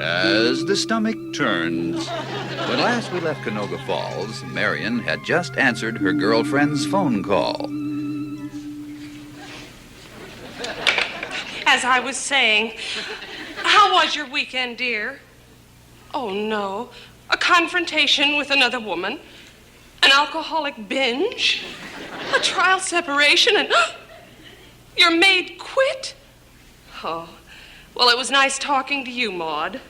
as the stomach turns. When last we left Canoga Falls, Marion had just answered her girlfriend's phone call. As I was saying, how was your weekend, dear? Oh, no. A confrontation with another woman? An alcoholic binge? A trial separation and... your maid quit? Oh, well, it was nice talking to you, Maude.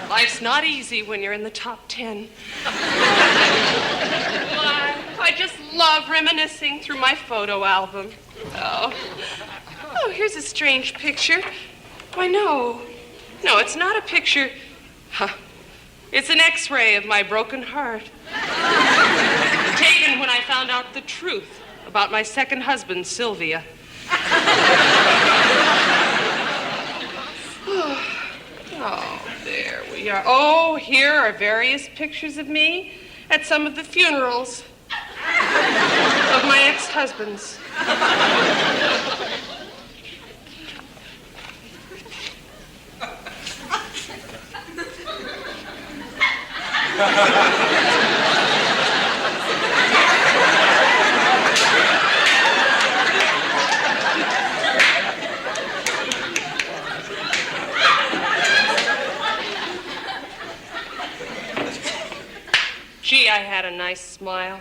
Life's not easy when you're in the top 10. I just love reminiscing through my photo album. Oh, here's a strange picture. Why, no, it's not a picture. Huh. It's an X-ray of my broken heart. Taken when I found out the truth about my second husband, Sylvia. Oh, there we are. Oh, here are various pictures of me at some of the funerals of my ex-husbands. Gee, I had a nice smile.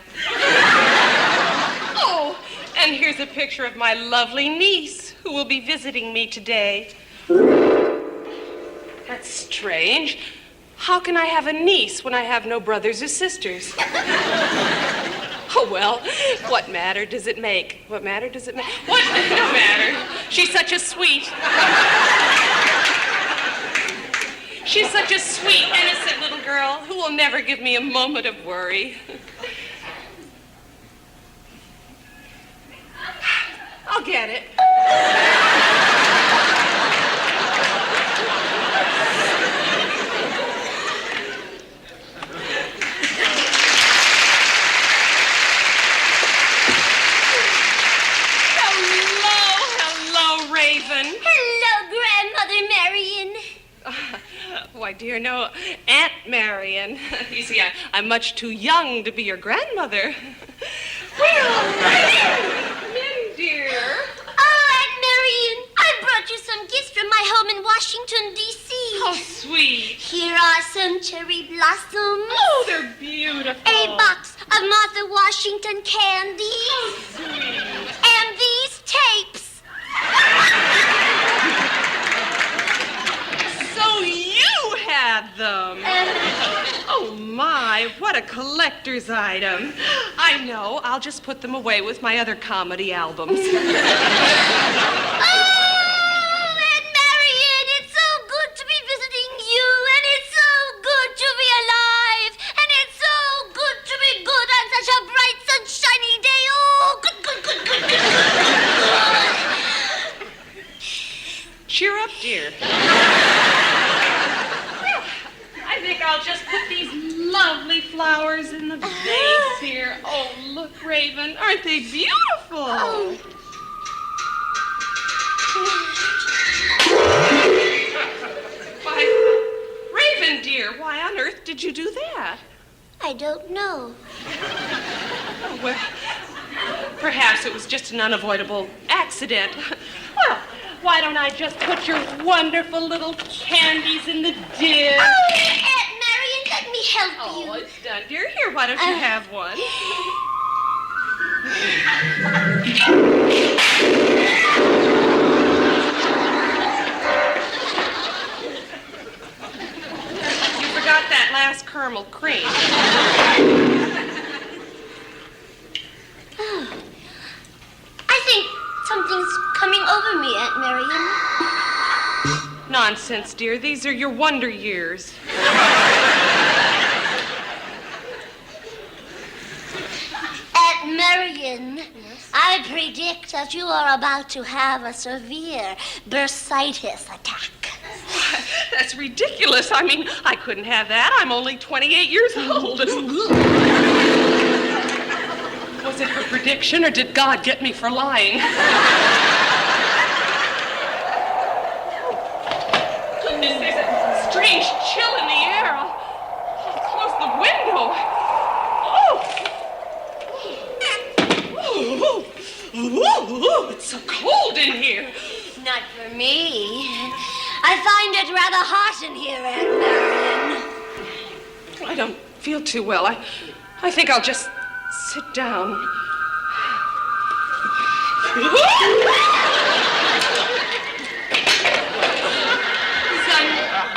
Oh, and here's a picture of my lovely niece who will be visiting me today. That's strange. How can I have a niece when I have no brothers or sisters? Oh, well, what matter does it make? What matter does it make? What? No matter. She's such a sweet... She's such a sweet, innocent little girl who will never give me a moment of worry. I'll get it. Hello, Raven. Hello, Grandmother Marion. Why, dear, no, Aunt Marion. You see, I'm much too young to be your grandmother. Well, come in, dear. Oh, Aunt Marion, I brought you some gifts from my home in Washington, D.C. How sweet. Here are some cherry blossoms. Oh, they're beautiful. A box of Martha Washington candy. How sweet. And these tapes. So you had them. Oh, my, what a collector's item. I know. I'll just put them away with my other comedy albums. Oh, Aunt Marion, it's so good to be visiting you, and it's so good to be alive, and it's so good to be good on such a bright, sunshiny day. Oh, good. Cheer up, dear. I think I'll just put these lovely flowers in the vase here. Oh, look, Raven. Aren't they beautiful? Oh. Why, Raven, dear, why on earth did you do that? I don't know. Oh, well, perhaps it was just an unavoidable accident. Well, why don't I just put your wonderful little candies in the dish? Oh, Aunt Marion, let me help you. Oh, it's done, dear. Here, why don't you have one? You forgot that last caramel cream. I think something's coming over me, Aunt Marion. Nonsense, dear. These are your wonder years. Aunt Marion, I predict that you are about to have a severe bursitis attack. That's ridiculous. I mean, I couldn't have that. I'm only 28 years old. Was it her prediction, or did God get me for lying? strange chill in the air. I'll close the window. Oh, it's so cold in here. Not for me. I find it rather hot in here, Aunt Marion. I don't feel too well. I think I'll just sit down.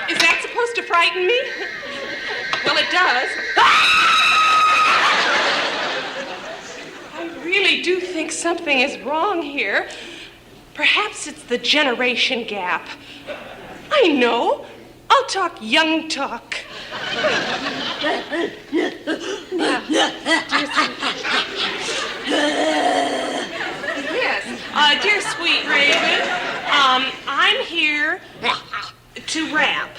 Is that supposed to frighten me? Well, it does. I really do think something is wrong here. Perhaps it's the generation gap. I know. I'll talk young talk. Yes. Dear sweet Raven, I'm here to rap.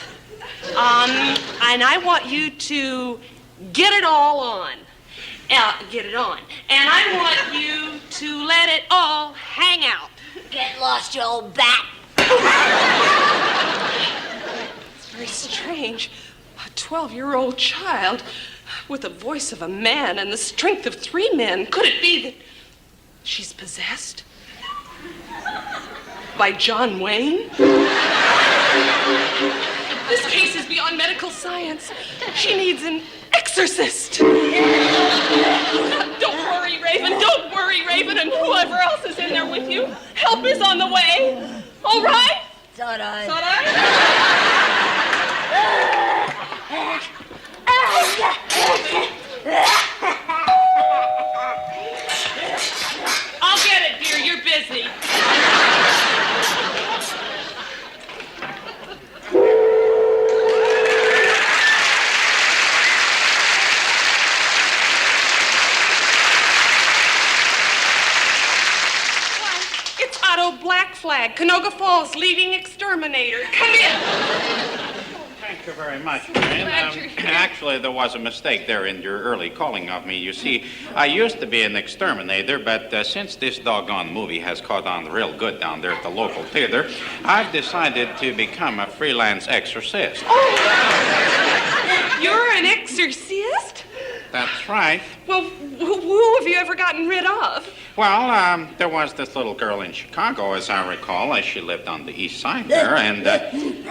And I want you to get it all on. Get it on. And I want you to let it all hang out. Get lost, you old bat. It's very strange. A 12-year-old child with the voice of a man and the strength of 3 men. Could it be that she's possessed? By John Wayne? This case is beyond medical science. She needs an exorcist. Don't worry, Raven. Don't worry, Raven, and whoever else is in there with you. Help is on the way. All right? Thought I. I'll get it, dear. You're busy. Black Flag, Canoga Falls leading exterminator. Come in. Thank you very much, Marion. Actually, there was a mistake there in your early calling of me. You see, I used to be an exterminator, but since this doggone movie has caught on real good down there at the local theater, I've decided to become a freelance exorcist. Oh, you're an exorcist? That's right. Well, who have you ever gotten rid of? Well, there was this little girl in Chicago, as I recall. She lived on the east side there, and,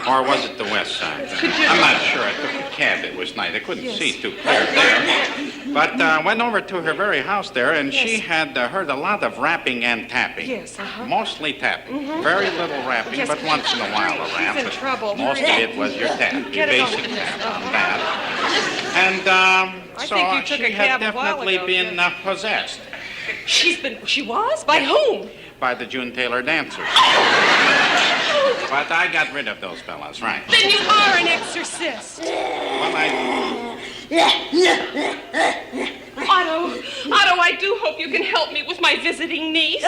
or was it the west side? I'm not sure. I took a cab. It was night. I couldn't see too clear there. But went over to her very house there, and she had heard a lot of rapping and tapping. Yes, Mostly tapping. Very little rapping, but once in a while a rap. She's in trouble. Most of it was your tap, your basic tap on that. And so she had definitely been possessed. She was? By whom? By the June Taylor dancers. But I got rid of those fellas, right? Then you are an exorcist. Well, Otto, I do hope you can help me with my visiting niece.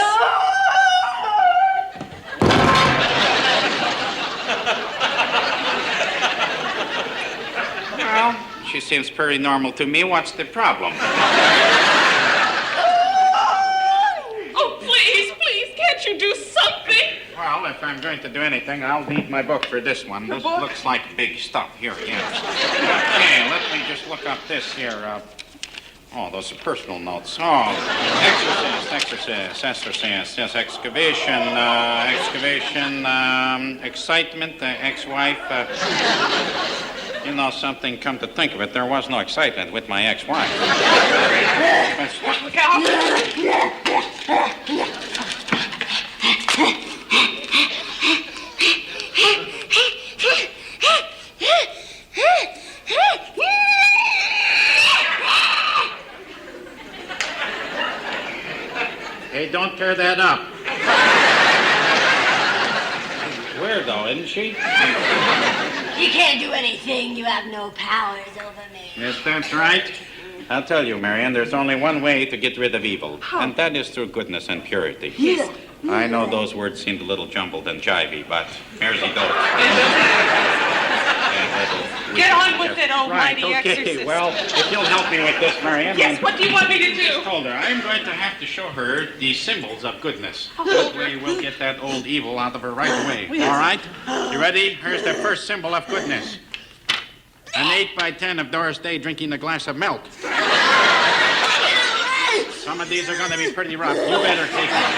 Well, she seems pretty normal to me. What's the problem? Oh, please, can't you do something? Well, if I'm going to do anything, I'll need my book for this one. This looks like big stuff. Here, yes. Okay, let me just look up this here. Oh, those are personal notes. Oh, exorcist, yes, excavation, excitement, ex-wife. You know something, come to think of it, there was no excitement with my ex-wife. Look out. Hey, don't tear that up. Weirdo, isn't she? You can't do anything. You have no powers over me. Yes, that's right. I'll tell you, Marian, there's only one way to get rid of evil, and that is through goodness and purity. Yes. I know those words seemed a little jumbled and jivey, but here's the dope. Get on with it, almighty right, okay. exorcist. Well, if you'll help me with this, Marian. Yes, what do you want me to do? I told her I'm going to have to show her the symbols of goodness. That way we'll get that old evil out of her right away. Yes. All right? You ready? Here's the first symbol of goodness. An 8 by 10 of Doris Day drinking a glass of milk. Some of these are going to be pretty rough. You better take them.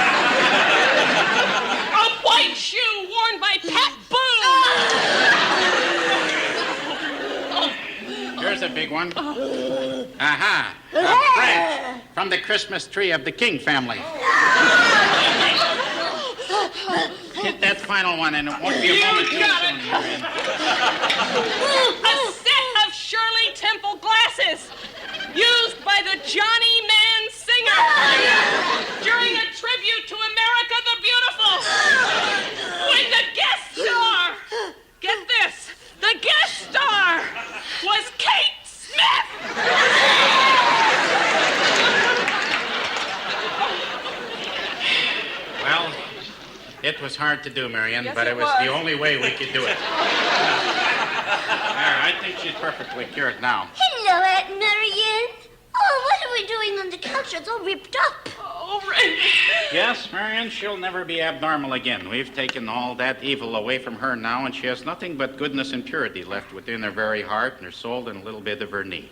A white shoe worn by Pat Boone. Here's a big one. Aha. A branch from the Christmas tree of the King family. Hit that final one, and it won't be a moment too soon. A set of Shirley Temple glasses used by the Johnny Man Singer during a tribute to America the Beautiful. When the guest star, get this, the guest star was Kate Smith. Well, it was hard to do, Marion, Yes, but it it was was. the only way we could do it. There, I think she's perfectly cured now. Hello, Aunt Marion. Oh, what are we doing on the couch? It's all ripped up. Oh, Ray. Yes, Marion, she'll never be abnormal again. We've taken all that evil away from her now, and she has nothing but goodness and purity left within her very heart and her soul and a little bit of her knee.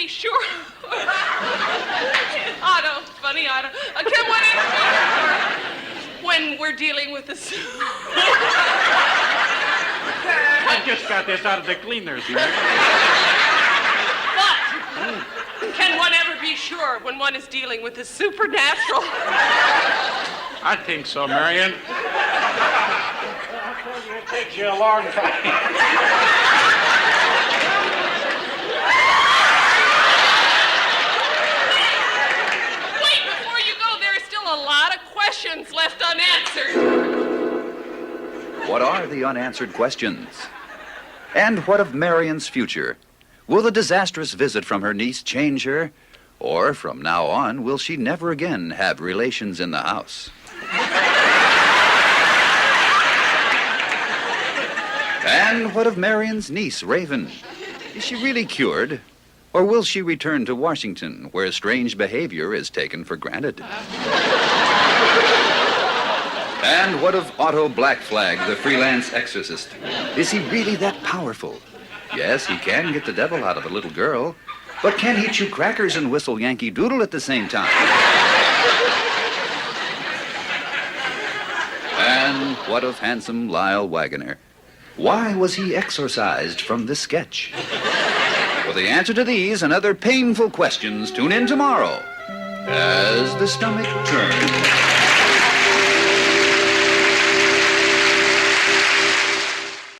Sure. Otto, funny Otto. Can one ever be sure when we're dealing with this? I just got this out of the cleaners, Marion. But can one ever be sure when one is dealing with the supernatural? I think so, Marion. It takes you a long time. Left unanswered. What are the unanswered questions? And what of Marion's future? Will the disastrous visit from her niece change her? Or from now on, will she never again have relations in the house? And what of Marion's niece, Raven? Is she really cured? Or will she return to Washington, where strange behavior is taken for granted? And what of Otto Blackflag, the freelance exorcist? Is he really that powerful? Yes, he can get the devil out of a little girl, but can he chew crackers and whistle Yankee Doodle at the same time? And what of handsome Lyle Wagoner? Why was he exorcised from this sketch? For the answer to these and other painful questions, tune in tomorrow as the stomach turns.